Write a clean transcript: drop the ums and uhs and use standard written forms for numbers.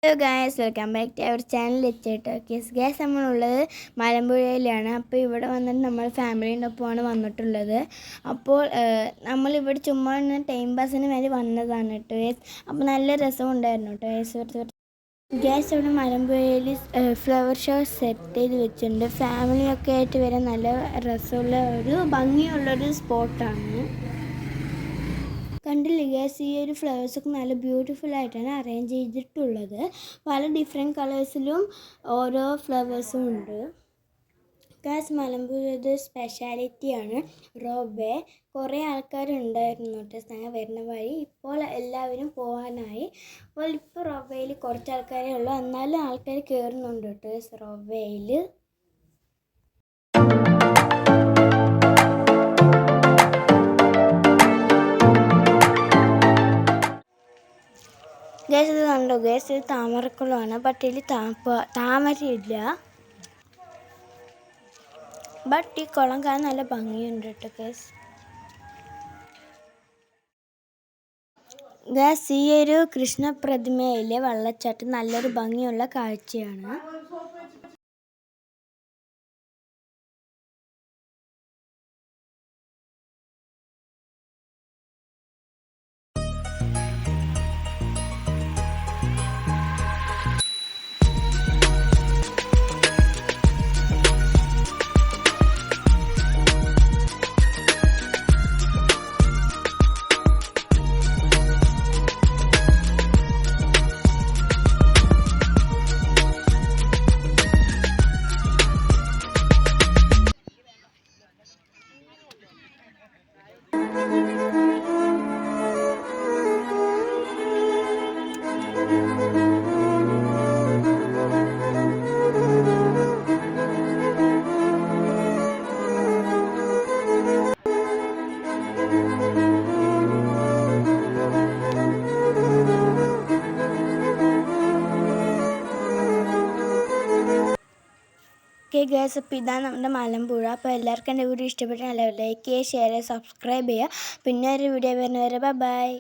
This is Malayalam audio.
Hello guys, welcome back to our channel എത്തിയിട്ട് ഗായ്സ് നമ്മളുള്ളത് മലമ്പുഴയിലാണ്. അപ്പോൾ ഇവിടെ വന്നിട്ട് നമ്മൾ ഫാമിലീൻ്റെ ഒപ്പമാണ് വന്നിട്ടുള്ളത്. അപ്പോൾ നമ്മളിവിടെ ചുമ്മാ ടൈം പാസിന് വേണ്ടി വന്നതാണ് കേട്ടോ ഗായ്സ്. അപ്പോൾ നല്ല രസമുണ്ടായിരുന്നു കേട്ടോ ഗായ്സ്. ഇവിടെ മലമ്പുഴയിൽ ഫ്ലവർ ഷോ സെറ്റ് ചെയ്ത് വെച്ചിട്ടുണ്ട്. ഫാമിലിയൊക്കെ ആയിട്ട് വരാൻ നല്ല രസമുള്ള ഒരു ഭംഗിയുള്ളൊരു സ്പോട്ടാണ്. കണ്ടില്ലേ ഗായ്സ്, ഈ ഒരു ഫ്ലവേഴ്സൊക്കെ നല്ല ബ്യൂട്ടിഫുൾ ആയിട്ടാണ് അറേഞ്ച് ചെയ്തിട്ടുള്ളത്. പല ഡിഫറെൻറ്റ് കളേഴ്സിലും ഓരോ ഫ്ലവേഴ്സും ഉണ്ട് ഗായ്സ്. മലമ്പുഴയുടെ സ്പെഷ്യാലിറ്റിയാണ് rope way. കുറേ ആൾക്കാരുണ്ടായിരുന്നു കേട്ടോ വരുന്ന വഴി. ഇപ്പോൾ എല്ലാവരും പോകാനായി. ഇപ്പോൾ റോപ്പ് വേയിൽ കുറച്ച് ആൾക്കാരേ ഉള്ളൂ, എന്നാലും ആൾക്കാർ കയറുന്നുണ്ട് കേട്ടോ റോപ്പ് വേയിൽ. ഗായ്സ് ഇത് കണ്ടോ ഗായ്സ്, ഇത് താമരക്കുളമാണ്. ബട്ട് ഇതിൽ താമരയില്ല. ബട്ട് ഈ കുളം കാണാൻ നല്ല ഭംഗിയുണ്ട് കേട്ടോ ഗായ്സ്. ഗായ്സ് ഈ ഒരു കൃഷ്ണ പ്രതിമയിലെ വെള്ളച്ചാട്ടം നല്ലൊരു ഭംഗിയുള്ള കാഴ്ചയാണ്. ഓക്കെ ഗായ്സ്, അപ്പോൾ ഇതാണ് നമ്മുടെ മലമ്പുഴ. അപ്പോൾ എല്ലാവർക്കും എൻ്റെ വീഡിയോ ഇഷ്ടപ്പെട്ടാൽ ലൈക്ക് ചെയ്യുക, ഷെയർ ചെയ്യുക, സബ്സ്ക്രൈബ് ചെയ്യുക. പിന്നെ ഒരു വീഡിയോ വരുന്നവരെ ബൈ.